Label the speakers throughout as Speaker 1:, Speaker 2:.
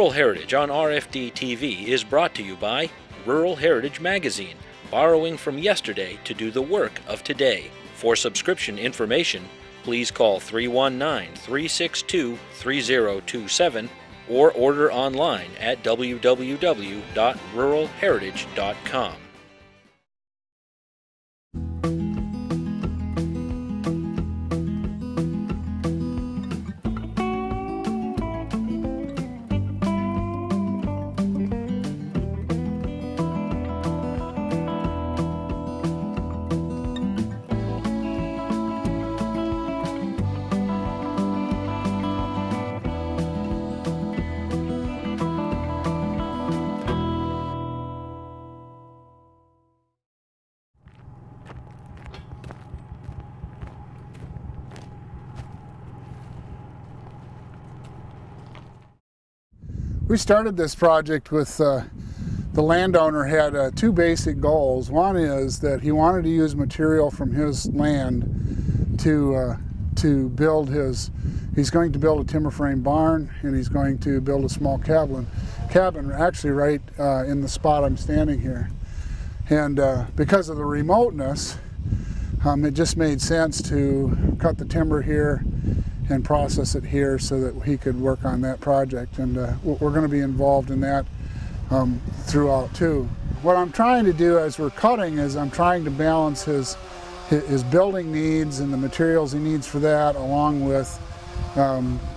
Speaker 1: Rural Heritage on RFD-TV is brought to you by Rural Heritage Magazine, borrowing from yesterday to do the work of today. For subscription information, please call 319-362-3027 or order online at www.ruralheritage.com.
Speaker 2: We started this project with the landowner had two basic goals. One is that he wanted to use material from his land to build his, he's going to build a timber frame barn, and he's going to build a small cabin actually right in the spot I'm standing here. And because of the remoteness, it just made sense to cut the timber here and process it here so that he could work on that project. And we're going to be involved in that throughout too. What I'm trying to do as we're cutting is I'm trying to balance his building needs and the materials he needs for that, along with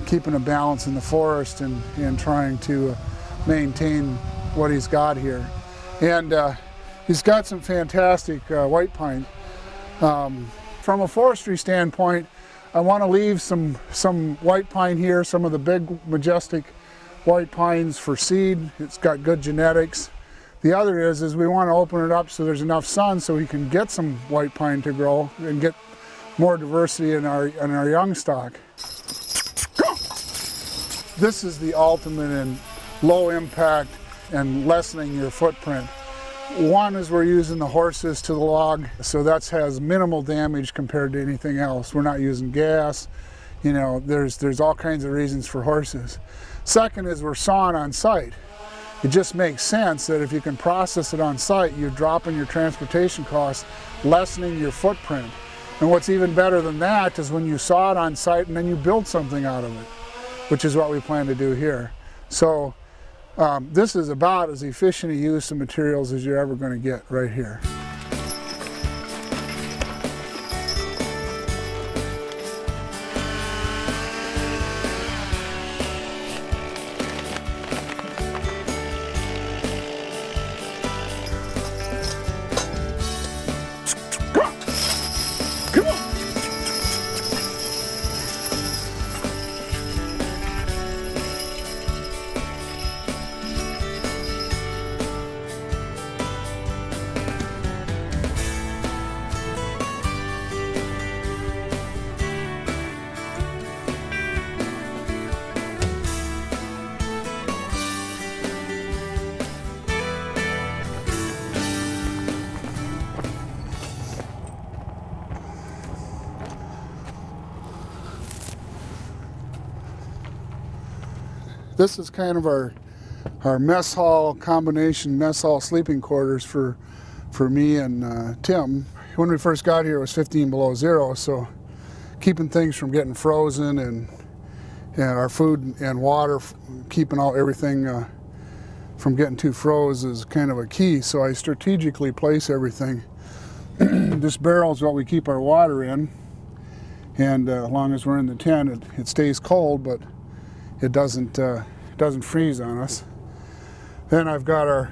Speaker 2: keeping a balance in the forest and trying to maintain what he's got here. And he's got some fantastic white pine. From a forestry standpoint, I want to leave some white pine here, some of the big majestic white pines for seed. It's got good genetics. The other is we want to open it up so there's enough sun so we can get some white pine to grow and get more diversity in our young stock. This is the ultimate in low impact and lessening your footprint. One is we're using the horses to the log, so that has minimal damage compared to anything else. We're not using gas. You know, there's all kinds of reasons for horses. Second is we're sawing on site. It just makes sense that if you can process it on site, you're dropping your transportation costs, lessening your footprint. And what's even better than that is when you saw it on site and then you build something out of it, which is what we plan to do here. So this is about as efficient a use of materials as you're ever going to get right here. This is kind of our mess hall combination, mess hall sleeping quarters for me and Tim. When we first got here it was 15 below zero, so keeping things from getting frozen and our food and water, keeping everything from getting too froze is kind of a key. So I strategically place everything. This barrel is what we keep our water in, and as long as we're in the tent it stays cold, but it doesn't freeze on us. Then I've got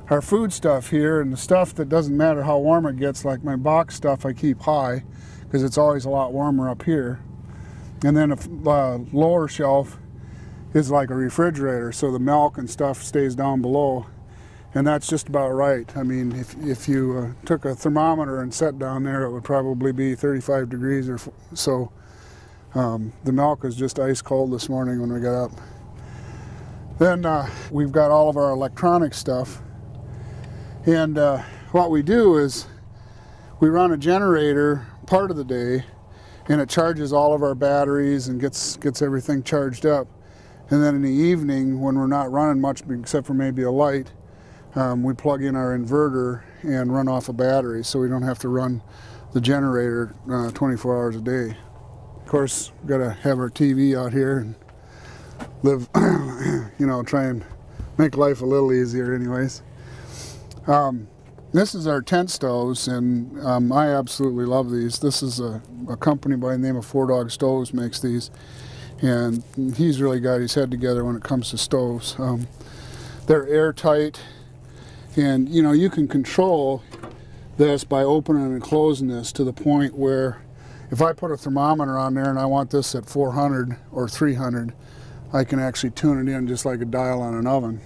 Speaker 2: our food stuff here, and the stuff that doesn't matter how warm it gets, like my box stuff, I keep high because it's always a lot warmer up here. And then a lower shelf is like a refrigerator, so the milk and stuff stays down below, and that's just about right. I mean, if you took a thermometer and set down there, it would probably be 35 degrees or so. The milk was just ice cold this morning when we got up. Then we've got all of our electronic stuff, and what we do is we run a generator part of the day, and it charges all of our batteries and gets everything charged up. And then in the evening, when we're not running much except for maybe a light, we plug in our inverter and run off a battery, so we don't have to run the generator 24 hours a day. Of course, we've got to have our TV out here and live, you know, try and make life a little easier anyways. This is our tent stoves, and I absolutely love these. This is a company by the name of Four Dog Stoves makes these, and he's really got his head together when it comes to stoves. They're airtight, and you know, you can control this by opening and closing this to the point where if I put a thermometer on there and I want this at 400 or 300, I can actually tune it in just like a dial on an oven.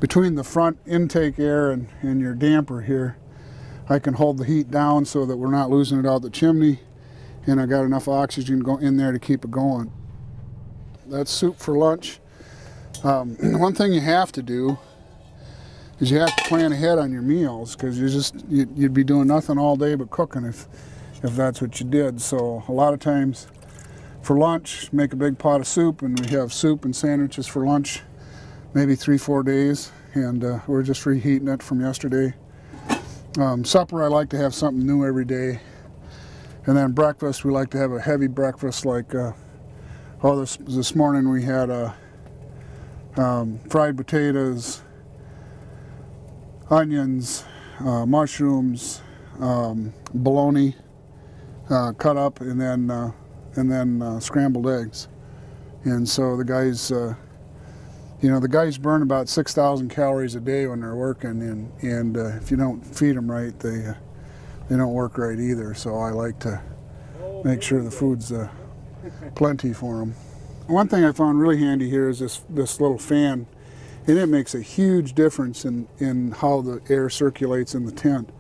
Speaker 2: Between the front intake air and your damper here, I can hold the heat down so that we're not losing it out the chimney, and I got enough oxygen in there to keep it going. That's soup for lunch. One thing you have to do is you have to plan ahead on your meals, because you'd be doing nothing all day but cooking if that's what you did. So a lot of times for lunch, make a big pot of soup, and we have soup and sandwiches for lunch maybe 3-4 days, and we're just reheating it from yesterday. Supper, I like to have something new every day. And then breakfast, we like to have a heavy breakfast, like this morning we had fried potatoes, onions, mushrooms, bologna cut up, and then scrambled eggs. And so the guys, you know, the guys burn about 6,000 calories a day when they're working, and if you don't feed them right, they don't work right either. So I like to make sure the food's plenty for them. One thing I found really handy here is this little fan, and it makes a huge difference in how the air circulates in the tent.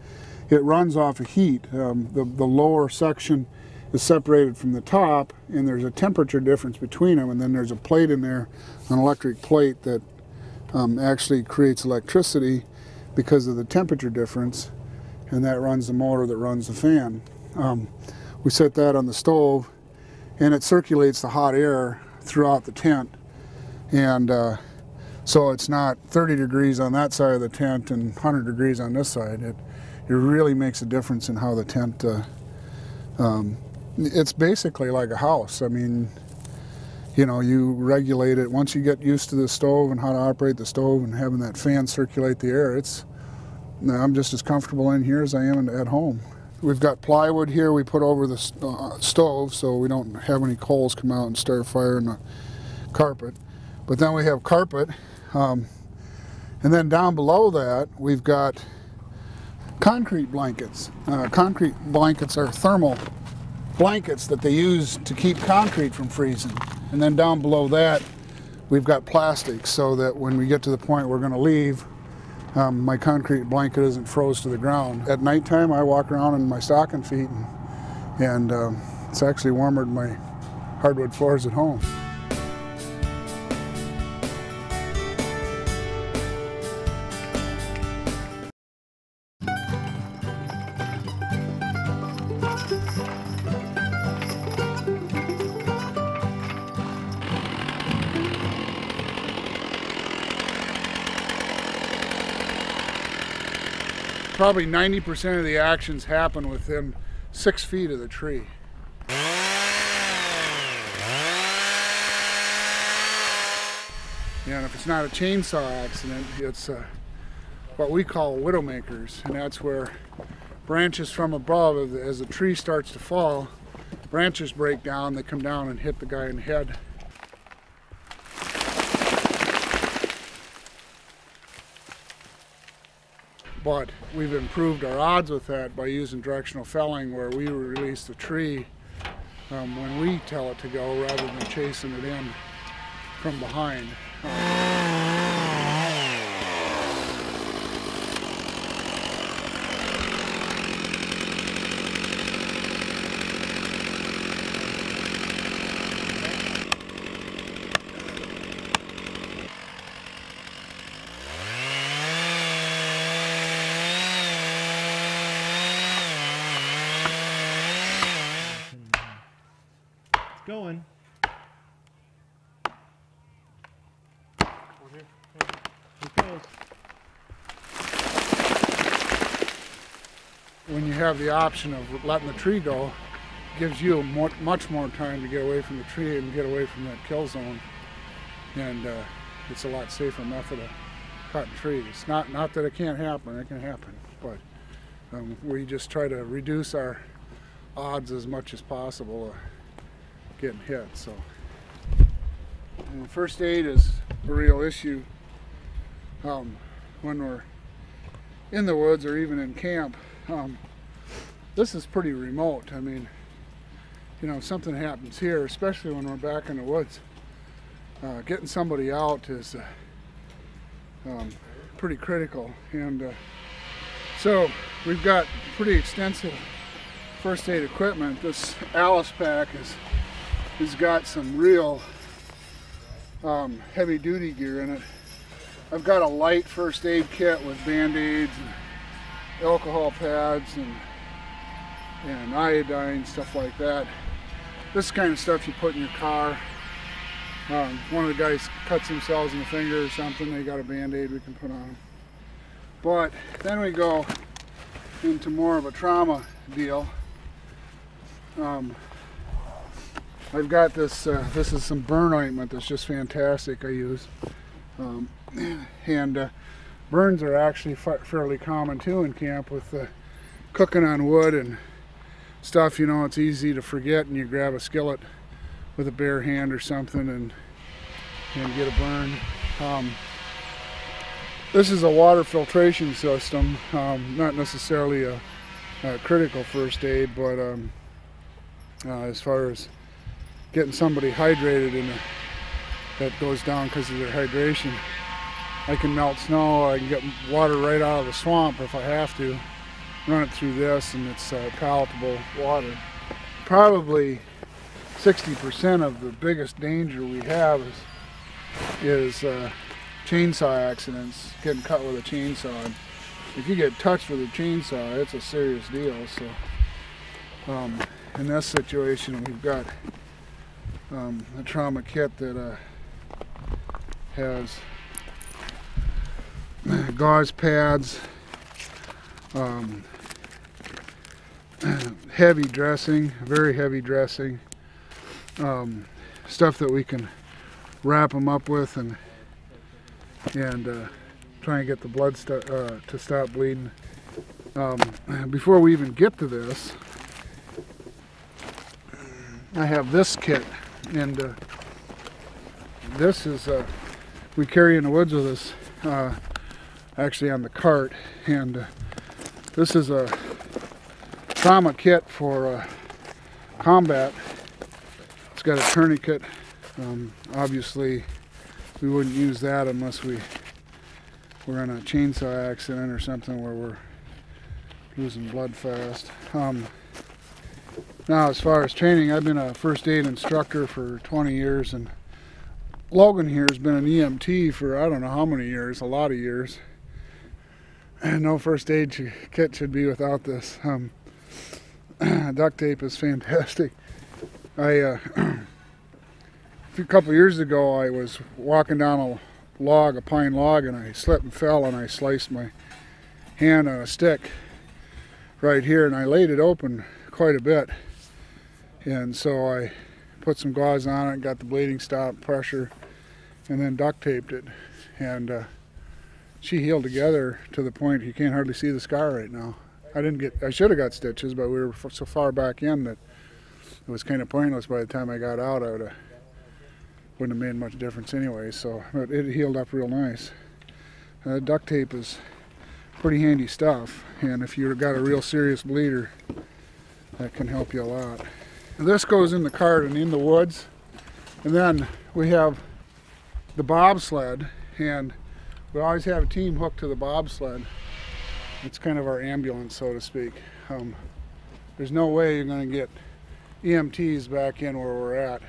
Speaker 2: It runs off of heat. The lower section is separated from the top, and there's a temperature difference between them, and then there's a plate in there, an electric plate that actually creates electricity because of the temperature difference, and that runs the motor that runs the fan. We set that on the stove, and it circulates the hot air throughout the tent, and so it's not 30 degrees on that side of the tent and 100 degrees on this side. It really makes a difference in how the tent it's basically like a house. I mean, you know, you regulate it. Once you get used to the stove and how to operate the stove and having that fan circulate the air, I'm just as comfortable in here as I am at home. We've got plywood here we put over the stove so we don't have any coals come out and start a fire in the carpet. But then we have carpet, and then down below that we've got concrete blankets. Concrete blankets are thermal blankets that they use to keep concrete from freezing. And then down below that, we've got plastic so that when we get to the point we're going to leave, my concrete blanket isn't froze to the ground. At nighttime, I walk around in my stocking feet, and it's actually warmer than my hardwood floors at home. Probably 90% of the actions happen within 6 feet of the tree. Yeah, and if it's not a chainsaw accident, it's what we call widowmakers, and that's where branches from above, as the tree starts to fall, branches break down, they come down and hit the guy in the head. But we've improved our odds with that by using directional felling, where we release the tree when we tell it to go rather than chasing it in from behind.
Speaker 3: Going.
Speaker 2: When you have the option of letting the tree go, it gives you much more time to get away from the tree and get away from that kill zone. And it's a lot safer method of cutting trees. Not that it can't happen, it can happen, but we just try to reduce our odds as much as possible of getting hit. So, and first aid is a real issue when we're in the woods or even in camp. This is pretty remote. I mean, you know, if something happens here, especially when we're back in the woods, getting somebody out is pretty critical. And so we've got pretty extensive first aid equipment. This Alice pack has got some real heavy duty gear in it. I've got a light first aid kit with band-aids and alcohol pads and iodine, stuff like that. This kind of stuff you put in your car. One of the guys cuts themselves in the finger or something, they got a band-aid we can put on them. But then we go into more of a trauma deal. I've got this, this is some burn ointment that's just fantastic I use. Burns are actually fairly common too in camp with cooking on wood and stuff. You know, it's easy to forget and you grab a skillet with a bare hand or something and get a burn. This is a water filtration system, not necessarily a critical first aid, but as far as getting somebody hydrated that goes down because of their hydration. I can melt snow, I can get water right out of the swamp if I have to, run it through this, and it's palatable water. Probably 60% of the biggest danger we have is chainsaw accidents, getting cut with a chainsaw. If you get touched with a chainsaw, it's a serious deal. So in this situation, we've got a trauma kit that has gauze pads, heavy dressing, very heavy dressing, stuff that we can wrap them up with and try and get the blood to stop bleeding. Before we even get to this, I have this kit, and this is we carry in the woods with us, actually on the cart, and this is a trauma kit for combat. It's got a tourniquet. Obviously we wouldn't use that unless we're in a chainsaw accident or something where we're losing blood fast. Now, as far as training, I've been a first aid instructor for 20 years, and Logan here has been an EMT for I don't know how many years, a lot of years. And no first aid kit should be without this. Duct tape is fantastic. A couple years ago, I was walking down a pine log, and I slipped and fell, and I sliced my hand on a stick right here, and I laid it open quite a bit. And so I put some gauze on it, got the bleeding stopped, pressure, and then duct taped it. And she healed together to the point you can't hardly see the scar right now. I should have got stitches, but we were so far back in that it was kind of pointless. By the time I got out, wouldn't have made much difference anyway. So, but it healed up real nice. Duct tape is pretty handy stuff, and if you've got a real serious bleeder, that can help you a lot. And this goes in the cart and in the woods, and then we have the bobsled, and we always have a team hooked to the bobsled. It's kind of our ambulance, so to speak. There's no way you're going to get EMTs back in where we're at.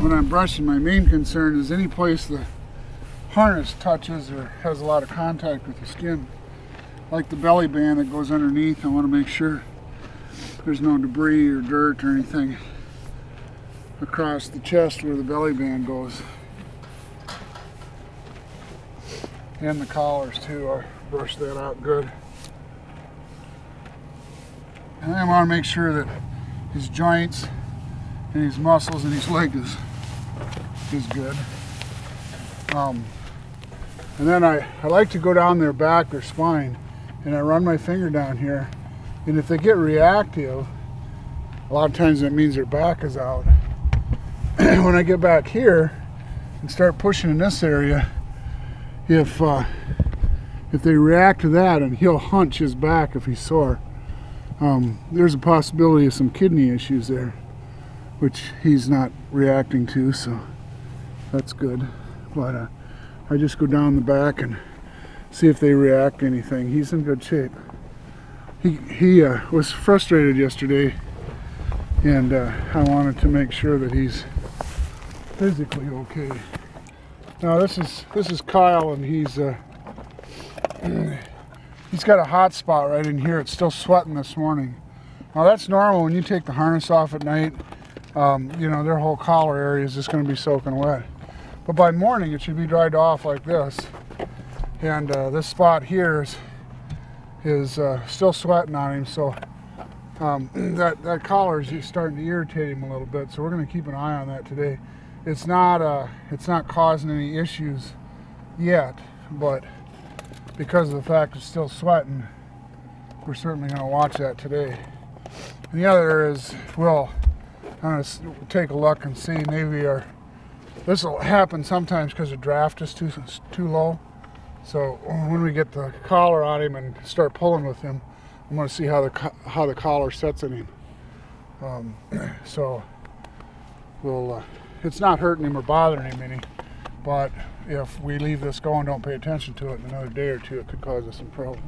Speaker 2: When I'm brushing, my main concern is any place the harness touches or has a lot of contact with the skin. Like the belly band that goes underneath, I want to make sure there's no debris or dirt or anything across the chest where the belly band goes. And the collars too, I'll brush that out good. And I want to make sure that his joints and his muscles and his leg is good. And then I like to go down their back, their spine, and I run my finger down here. And if they get reactive, a lot of times that means their back is out. When I get back here and start pushing in this area, if they react to that, and he'll hunch his back if he's sore, there's a possibility of some kidney issues there, which he's not reacting to, so that's good. But I just go down the back and see if they react to anything. He's in good shape. He was frustrated yesterday, and I wanted to make sure that he's physically okay. Now this is Kyle, and he's got a hot spot right in here. It's still sweating this morning. Now that's normal when you take the harness off at night. You know, their whole collar area is just going to be soaking wet. But by morning it should be dried off like this. And this spot here is still sweating on him, so that collar is starting to irritate him a little bit. So we're going to keep an eye on that today. It's not causing any issues yet, but because of the fact it's still sweating, we're certainly going to watch that today. And the other is, I'm going to take a look and see, maybe this will happen sometimes because the draft is too low. So when we get the collar on him and start pulling with him, I'm going to see how the collar sets in him. So we'll. It's not hurting him or bothering him any, but if we leave this going, don't pay attention to it, in another day or two, it could cause us some problems.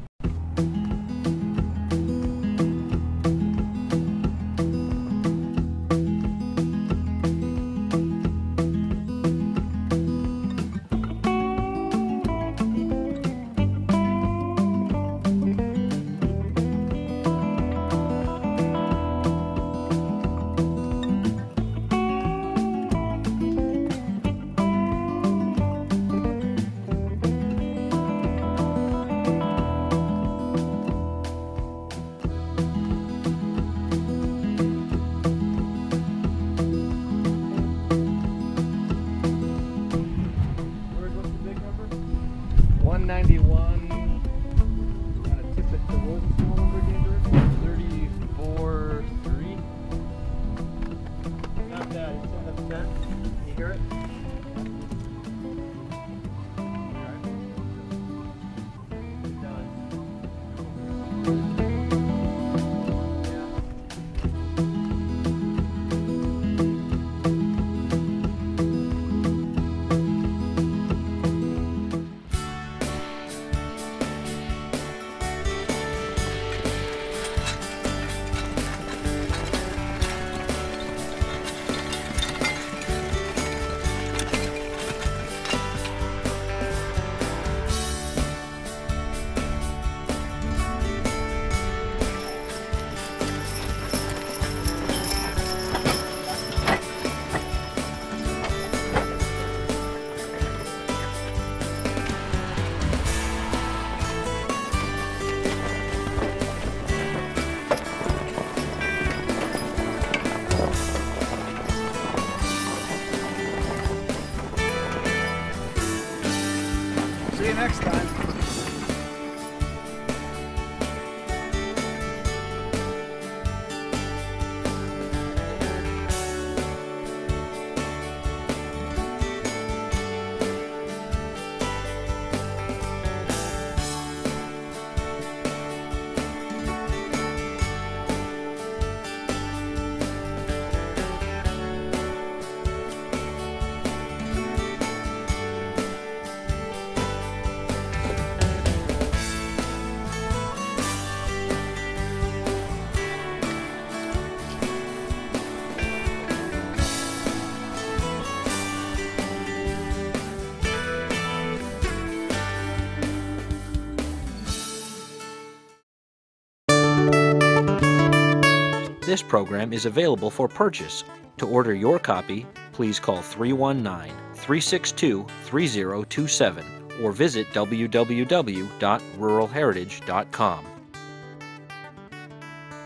Speaker 1: This program is available for purchase. To order your copy, please call 319-362-3027 or visit www.ruralheritage.com.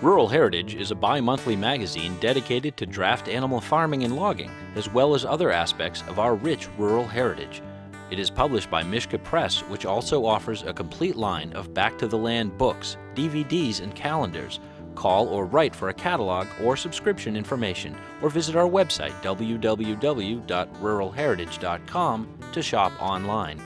Speaker 1: Rural Heritage is a bi-monthly magazine dedicated to draft animal farming and logging, as well as other aspects of our rich rural heritage. It is published by Mishka Press, which also offers a complete line of Back to the Land books, DVDs, and calendars. Call or write for a catalog or subscription information, or visit our website www.ruralheritage.com to shop online.